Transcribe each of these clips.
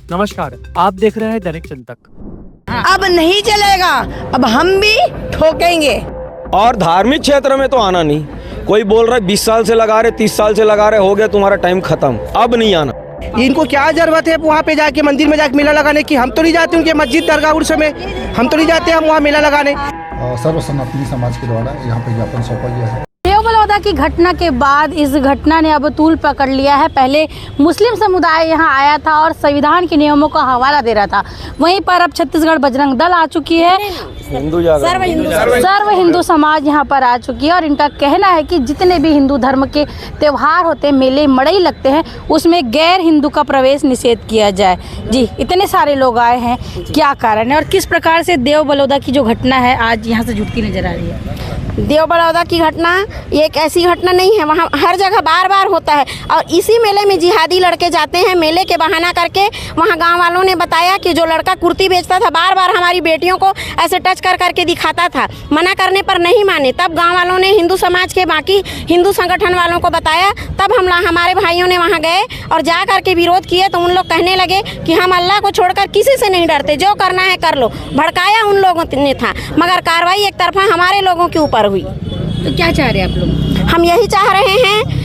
नमस्कार, आप देख रहे हैं दैनिक चिंतक। अब नहीं चलेगा, अब हम भी ठोकेंगे। और धार्मिक क्षेत्र में तो आना नहीं। कोई बोल रहा है 20 साल से लगा रहे, 30 साल से लगा रहे, हो गया तुम्हारा टाइम खत्म, अब नहीं आना। इनको क्या जरूरत है वहाँ पे जाके मंदिर में जाके मेला लगाने की? हम तो नहीं जाते उनके मस्जिद दरगाह उर्स में, हम तो नहीं जाते हम वहाँ मेला लगाने। सर्व सनातनी समाज के द्वारा यहाँ पे ज्ञापन सौंपा गया है। देवबलौदा की घटना के बाद इस घटना ने अब तूल पकड़ लिया है। पहले मुस्लिम समुदाय यहाँ आया था और संविधान के नियमों का हवाला दे रहा था, वहीं पर अब छत्तीसगढ़ बजरंग दल आ चुकी है, सर्व हिंदू समाज यहाँ पर आ चुकी है और इनका कहना है कि जितने भी हिंदू धर्म के त्यौहार होते हैं, मेले मड़ई लगते हैं, उसमें गैर हिंदू का प्रवेश निषेध किया जाए। जी, इतने सारे लोग आए हैं, क्या कारण है और किस प्रकार से देवबलौदा की जो घटना है आज यहाँ से जुटती नजर आ रही है? देवबलौदा की घटना ये एक ऐसी घटना नहीं है, वहाँ हर जगह बार बार होता है और इसी मेले में जिहादी लड़के जाते हैं। मेले के बहाना करके वहाँ गांव वालों ने बताया कि जो लड़का कुर्ती बेचता था बार बार हमारी बेटियों को ऐसे टच कर करके दिखाता था, मना करने पर नहीं माने। तब गांव वालों ने हिंदू समाज के बाकी हिंदू संगठन वालों को बताया, तब हमारे भाइयों ने वहाँ गए और जा करके विरोध किए तो उन लोग कहने लगे कि हम अल्लाह को छोड़कर किसी से नहीं डरते, जो करना है कर लो। भड़काया उन लोगों ने था, मगर कार्रवाई एक तरफा हमारे लोगों के ऊपर हुई। तो क्या चाह रहे हैं आप लोग? हम यही चाह रहे हैं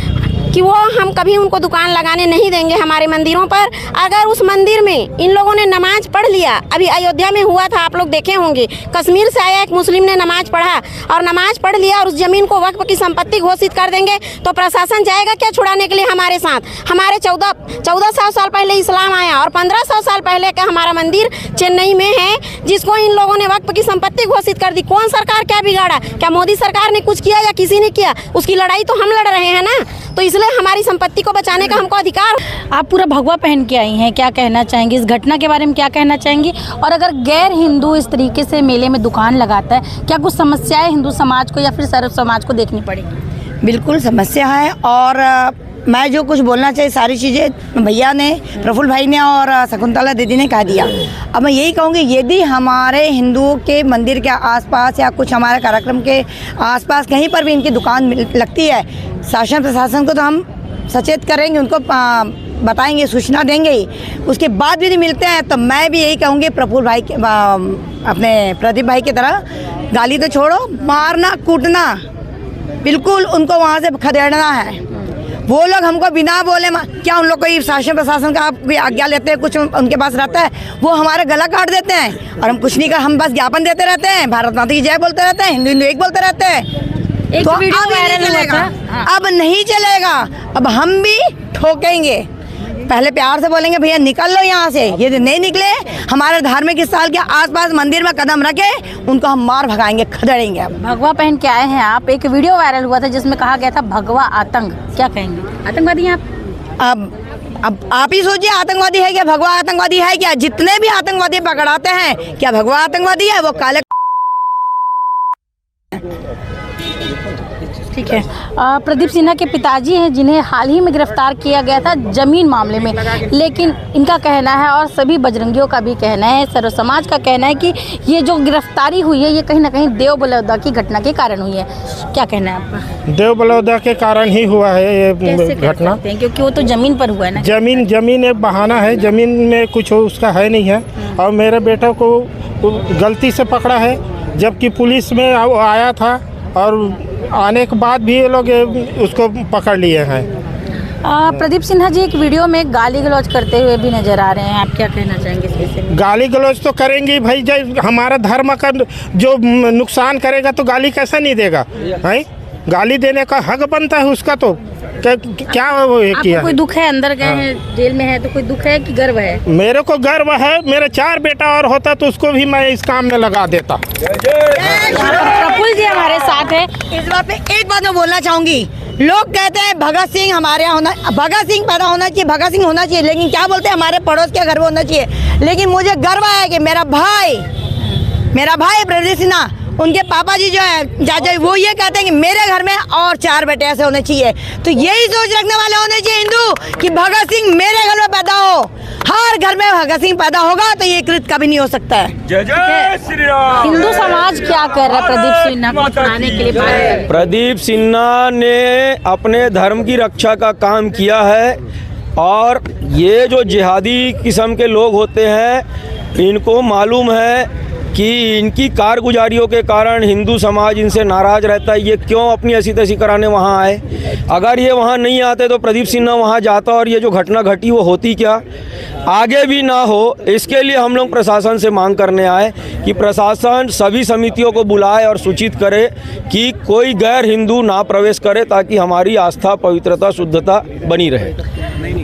कि वो हम कभी उनको दुकान लगाने नहीं देंगे हमारे मंदिरों पर। अगर उस मंदिर में इन लोगों ने नमाज पढ़ लिया, अभी अयोध्या में हुआ था, आप लोग देखे होंगे, कश्मीर से आया एक मुस्लिम ने नमाज पढ़ा और नमाज पढ़ लिया और उस जमीन को वक्फ की संपत्ति घोषित कर देंगे तो प्रशासन जाएगा क्या छुड़ाने के लिए हमारे साथ? हमारे 1400 साल पहले इस्लाम आया और 1500 साल पहले का हमारा मंदिर चेन्नई में है, जिसको इन लोगों ने वक्फ की संपत्ति घोषित कर दी। कौन सरकार क्या बिगाड़ा? क्या मोदी सरकार ने कुछ किया या किसी ने किया? उसकी लड़ाई तो हम लड़ रहे हैं ना, तो इसलिए हमारी संपत्ति को बचाने का हमको अधिकार। आप पूरा भगवा पहन के आई हैं, क्या कहना चाहेंगी इस घटना के बारे में? क्या कहना चाहेंगी? और अगर गैर हिंदू इस तरीके से मेले में दुकान लगाता है, क्या कुछ समस्याएं हिंदू समाज को या फिर सर्व समाज को देखनी पड़ेगी? बिल्कुल समस्या है और मैं जो कुछ बोलना चाहिए सारी चीज़ें भैया ने, प्रफुल्ल भाई ने और शकुंतला दीदी ने कह दिया। अब मैं यही कहूँगी, यदि हमारे हिंदुओं के मंदिर के आसपास या कुछ हमारे कार्यक्रम के आसपास कहीं पर भी इनकी दुकान लगती है, शासन प्रशासन को तो हम सचेत करेंगे, उनको बताएंगे, सूचना देंगे ही। उसके बाद भी मिलते हैं तो मैं भी यही कहूँगी प्रफुल्ल भाई के, अपने प्रदीप भाई की तरह गाली तो छोड़ो, मारना कूटना बिल्कुल उनको वहाँ से खदेड़ना है। वो लोग हमको बिना बोले, क्या उन लोग कोई शासन प्रशासन का कोई आज्ञा लेते हैं, कुछ उनके पास रहता है, वो हमारे गला काट देते हैं और हम कुछ नहीं कर, हम बस ज्ञापन देते रहते हैं, भारत माता की जय बोलते रहते हैं, हिंदू हिंदू एक बोलते रहते हैं। एक तो वीडियो अब वायरल नहीं चलेगा, अब नहीं चलेगा, अब हम भी ठोकेंगे। पहले प्यार से बोलेंगे भैया निकल लो यहाँ से, यदि नहीं निकले हमारे धार्मिक स्थल के आसपास मंदिर में कदम रखे उनको हम मार भगाएंगे, खदेड़ेंगे। अब भगवा पहन के आए हैं आप, एक वीडियो वायरल हुआ था जिसमें कहा गया था भगवा आतंक, क्या कहेंगे? आतंकवादी हैं आप? अब आप ही सोचिए, आतंकवादी है क्या? भगवा आतंकवादी है क्या? जितने भी आतंकवादी पकड़ाते हैं, क्या भगवा आतंकवादी है? वो काले। ठीक है। प्रदीप सिन्हा के पिताजी हैं जिन्हें हाल ही में गिरफ्तार किया गया था जमीन मामले में, लेकिन इनका कहना है और सभी बजरंगियों का भी कहना है, सर्व समाज का कहना है कि ये जो गिरफ्तारी हुई है ये कहीं ना कहीं देवबलौदा की घटना के कारण हुई है। क्या कहना है आपका? देवबलौदा के कारण ही हुआ है ये घटना, क्योंकि वो तो जमीन पर हुआ है ना। जमीन एक बहाना है, जमीन में कुछ उसका है नहीं है और मेरे बेटा को गलती से पकड़ा है, जबकि पुलिस में आया था और आने के बाद भी ये लोग उसको पकड़ लिए हैं। प्रदीप सिन्हा जी एक वीडियो में गाली गलौज करते हुए भी नजर आ रहे हैं, आप क्या कहना चाहेंगे इस विषय में? गाली गलौज तो करेंगे भाई, जब हमारा धर्म का जो नुकसान करेगा तो गाली कैसा नहीं देगा है? गाली देने का हक बनता है उसका। तो क्या वो किया? कोई दुख है? अंदर गए हैं, जेल में है, तो कोई दुख है कि गर्व है? मेरे को गर्व है, मेरे 4 बेटा और होता तो उसको भी मैं इस काम में लगा देता। प्रफुल्ल जी हमारे साथ है। इस बात पे एक बात मैं बोलना चाहूंगी, लोग कहते हैं भगत सिंह हमारे यहाँ होना, भगत सिंह पैदा होना चाहिए, भगत सिंह होना चाहिए, लेकिन क्या बोलते हैं हमारे पड़ोस के घर में होना चाहिए। लेकिन मुझे गर्व है कि मेरा भाई प्रदीप सिन्हा, उनके पापा जी जो है चाचा, वो ये कहते हैं कि मेरे घर में और 4 बेटे ऐसे होने चाहिए। तो यही सोच रखने वाले होने चाहिए हिंदू कि भगत सिंह मेरे घर में पैदा हो, हर घर में भगत सिंह पैदा होगा तो ये कृत कभी नहीं हो सकता है। जय जय श्री राम। हिंदू समाज क्या कर रहा है प्रदीप सिन्हा को छुड़ाने के लिए? प्रदीप सिन्हा ने अपने धर्म की रक्षा का काम किया है। और ये जो जिहादी किस्म के लोग होते हैं, इनको मालूम है कि इनकी कारगुजारियों के कारण हिंदू समाज इनसे नाराज़ रहता है। ये क्यों अपनी ऐसी तैसी कराने वहाँ आए? अगर ये वहाँ नहीं आते तो प्रदीप सिन्हा वहाँ जाता और ये जो घटना घटी वो होती क्या, आगे भी ना हो। इसके लिए हम लोग प्रशासन से मांग करने आए कि प्रशासन सभी समितियों को बुलाए और सूचित करे कि कोई गैर हिंदू ना प्रवेश करे, ताकि हमारी आस्था, पवित्रता, शुद्धता बनी रहे।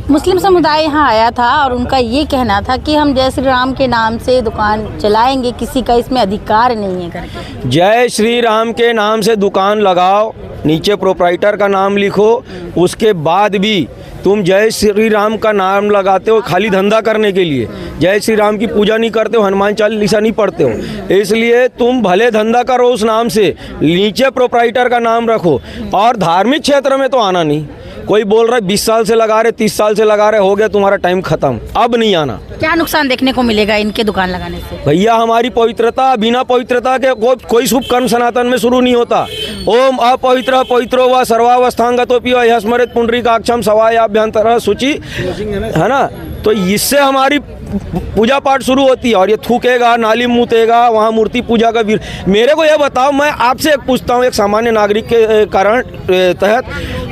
मुस्लिम समुदाय यहाँ आया था और उनका ये कहना था कि हम जय श्री राम के नाम से दुकान चलाएंगे, किसी का इसमें अधिकार नहीं है करके। जय श्री राम के नाम से दुकान लगाओ, नीचे प्रोप्राइटर का नाम लिखो, उसके बाद भी तुम जय श्री राम का नाम लगाते हो खाली धंधा करने के लिए, जय श्री राम की पूजा नहीं करते हो, हनुमान चालीसा नहीं पढ़ते हो, इसलिए तुम भले धंधा करो उस नाम से, नीचे प्रोप्राइटर का नाम रखो। और धार्मिक क्षेत्र में तो आना नहीं। कोई बोल रहा है 20 साल से लगा रहे, 30 साल से लगा रहे, हो गया तुम्हारा टाइम खत्म, अब नहीं आना। क्या नुकसान देखने को मिलेगा इनके दुकान लगाने से? भैया हमारी पवित्रता, बिना पवित्रता के कोई शुभ कर्म सनातन में शुरू नहीं होता। ओम अपवित्र पवित्रो व सर्वावस्थांगतोपि व स्मृत पुंडरीकाक्षम सवायाभ्यंतर शुचि, है ना। तो इससे हमारी पूजा पाठ शुरू होती है। और ये थूकेगा, नाली मूतेगा, वहाँ मूर्ति पूजा का वीर। मेरे को ये बताओ, मैं आपसे एक पूछता हूँ, एक सामान्य नागरिक के कारण तहत,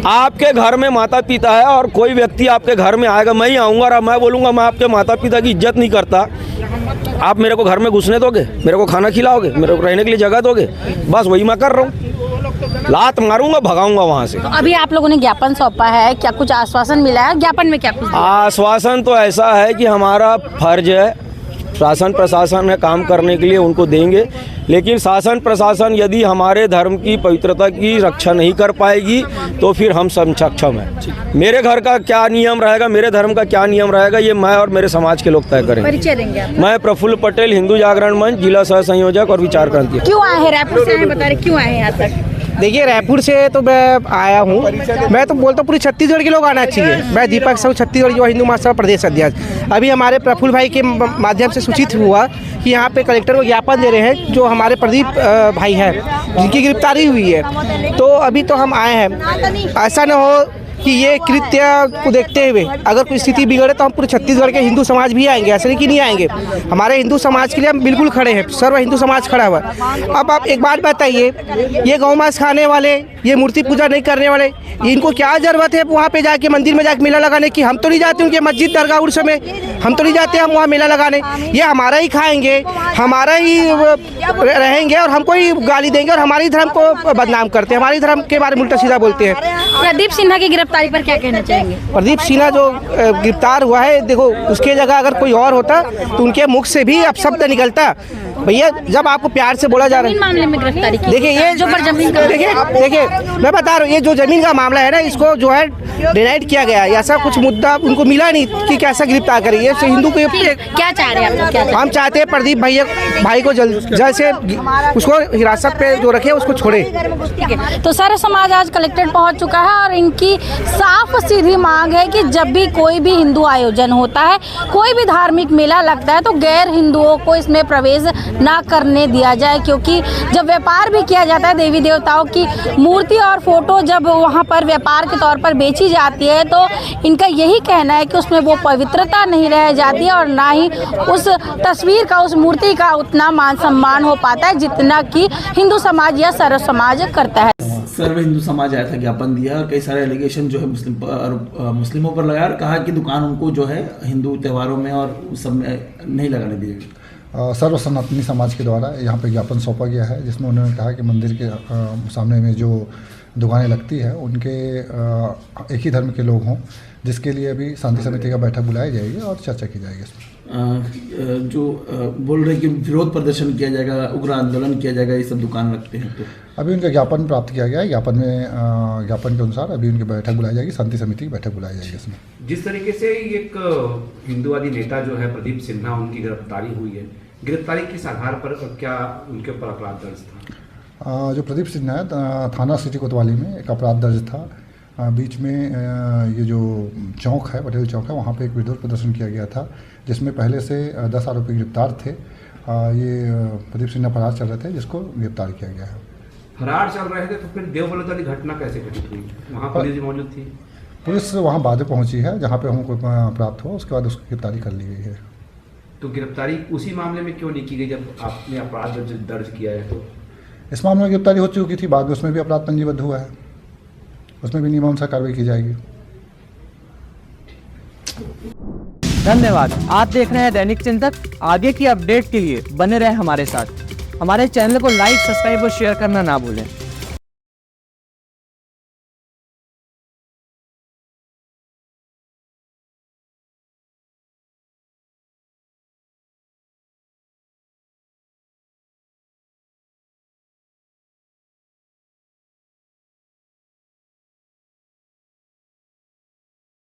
आपके घर में माता पिता है और कोई व्यक्ति आपके घर में आएगा, मैं ही आऊँगा और मैं बोलूँगा मैं आपके माता पिता की इज्जत नहीं करता, आप मेरे को घर में घुसने दोगे? मेरे को खाना खिलाओगे? मेरे को रहने के लिए जगह दोगे? बस वही मैं कर रहा हूँ, लात मारूंगा, भगाऊंगा वहाँ से। तो अभी आप लोगों ने ज्ञापन सौंपा है, क्या कुछ आश्वासन मिला है? ज्ञापन में क्या कुछ? आश्वासन तो ऐसा है कि हमारा फर्ज है शासन प्रशासन में काम करने के लिए, उनको देंगे, लेकिन शासन प्रशासन यदि हमारे धर्म की पवित्रता की रक्षा नहीं कर पाएगी तो फिर हम सब सक्षम हैं। मेरे घर का क्या नियम रहेगा, मेरे धर्म का क्या नियम रहेगा, ये मैं और मेरे समाज के लोग तय करेंगे। परिचय देंगे आप? मैं प्रफुल्ल पटेल, हिंदू जागरण मंच, जिला सह संयोजक और विचार क्रांति। क्यों आए हैं? रायपुर से आए, बता रहे क्यों आए हैं यहाँ तक? देखिए, रायपुर से तो मैं आया हूँ, मैं तो बोलता हूँ पूरी छत्तीसगढ़ के लोग आना चाहिए। मैं दीपक साहू, छत्तीसगढ़ युवा हिंदू महासभा प्रदेश अध्यक्ष। अभी हमारे प्रफुल्ल भाई के माध्यम से सूचित हुआ कि यहाँ पे कलेक्टर को ज्ञापन दे रहे हैं, जो हमारे प्रदीप भाई हैं जिनकी गिरफ्तारी हुई है। तो अभी तो हम आए हैं, ऐसा न हो कि ये कृत्य को देखते हुए अगर कोई स्थिति बिगड़े तो हम पूरे छत्तीसगढ़ के हिंदू समाज भी आएंगे, ऐसे नहीं कि नहीं आएंगे। हमारे हिंदू समाज के लिए हम बिल्कुल खड़े हैं, सर्व हिंदू समाज खड़ा हुआ। अब आप एक बात बताइए, ये गौ मांस खाने वाले, ये मूर्ति पूजा नहीं करने वाले, इनको क्या ज़रूरत है वहाँ पे जाके मंदिर में जाके मेला लगाने की? हम तो नहीं जाते उनके मस्जिद दरगाह उर्स में, हम तो नहीं जाते हम वहाँ मेला लगाने। ये हमारा ही खाएंगे, हमारा ही रहेंगे और हमको ही गाली देंगे और हमारे धर्म को बदनाम करते हैं, हमारे धर्म के बारे में उल्टा सीधा बोलते हैं। प्रदीप सिन्हा की गिरफ्तारी पर क्या कहना चाहेंगे? प्रदीप सिन्हा जो गिरफ्तार हुआ है, देखो उसके जगह अगर कोई और होता तो उनके मुख से भी अपशब्द निकलता। भैया, जब आपको प्यार से बोला जा रहा है, मामले में गिरफ्तारी की? देखिए ये जो पर जमीन का, देखिए मैं बता रहा हूँ, ये जो जमीन का मामला है ना, इसको जो है डिनाइड किया गया है। ऐसा कुछ मुद्दा उनको मिला नहीं कि कैसा गिरफ्तार करेंगे। हिंदू को क्या चाह रहे हैं आप? हम चाहते हैं प्रदीप भाई को जल्द से उसको हिरासत पे जो रखे उसको छोड़े। तो सारा समाज आज कलेक्ट्रेट पहुंच चुका है और इनकी साफ सीधी मांग है कि जब भी कोई भी हिंदू आयोजन होता है, कोई भी धार्मिक मेला लगता है, तो गैर हिंदुओं को इसमें प्रवेश ना करने दिया जाए, क्योंकि जब व्यापार भी किया जाता है देवी देवताओं की मूर्ति और फोटो जब वहाँ पर व्यापार के तौर पर बेची जाती है, तो इनका यही कहना है कि उसमें वो पवित्रता नहीं रह जाती है और ना ही उस तस्वीर का, उस मूर्ति का उतना मान सम्मान हो पाता है जितना कि हिंदू समाज या सर्व समाज करता है। सर्व हिंदू समाज आया था, ज्ञापन दिया और कई सारे एलिगेशन जो है मुस्लिमों पर लगाया और कहा कि दुकान उनको जो है हिंदू त्योहारों में और सब में नहीं लगाने दी गई। सर्व सनातनी समाज के द्वारा यहाँ पे ज्ञापन सौंपा गया है, जिसमें उन्होंने कहा कि मंदिर के सामने में जो दुकानें लगती है उनके एक ही धर्म के लोग हों, जिसके लिए अभी शांति समिति का बैठक बुलाई जाएगी और चर्चा की जाएगी इसमें। जो बोल रहे कि विरोध प्रदर्शन किया जाएगा, उग्र आंदोलन किया जाएगा, ये सब दुकान रखते हैं, तो अभी उनका ज्ञापन प्राप्त किया गया है। ज्ञापन के अनुसार अभी उनकी बैठक बुलाई जाएगी, शांति समिति की बैठक बुलाई जाएगी इसमें। जिस तरीके से एक हिंदुवादी नेता जो है प्रदीप सिन्हा, उनकी गिरफ्तारी हुई है, गिरफ्तारी किस आधार पर, क्या उनके ऊपर अपराध दर्ज था? जो प्रदीप सिन्हा है, थाना सिटी कोतवाली में एक अपराध दर्ज था। बीच में ये जो चौक है, पटेल चौक है, वहाँ पे एक विरोध प्रदर्शन किया गया था, जिसमें पहले से 10 आरोपी गिरफ्तार थे। ये प्रदीप सिन्हा फरार चल रहे थे, जिसको गिरफ्तार किया गया है। फरार चल रहे थे तो फिर देवबलद वाली घटना कैसे घटित हुई? वहाँ पुलिस मौजूद थी? पुलिस वहाँ बाद में पहुँची है, जहाँ पे हमको प्राप्त हो उसके बाद उसकी गिरफ्तारी कर ली गई है। तो गिरफ्तारी उसी मामले में क्यों नहीं की गई जब आपने अपराध दर्ज किया है? तो इस मामले में गिरफ्तारी हो चुकी थी, बाद में उसमें भी अपराध पंजीबद्ध हुआ है, उसमें भी नियमानुसार कार्रवाई की जाएगी। धन्यवाद। आप देख रहे हैं दैनिक चिंतक। आगे की अपडेट के लिए बने रहे हमारे साथ। हमारे चैनल को लाइक, सब्सक्राइब और शेयर करना ना भूलें।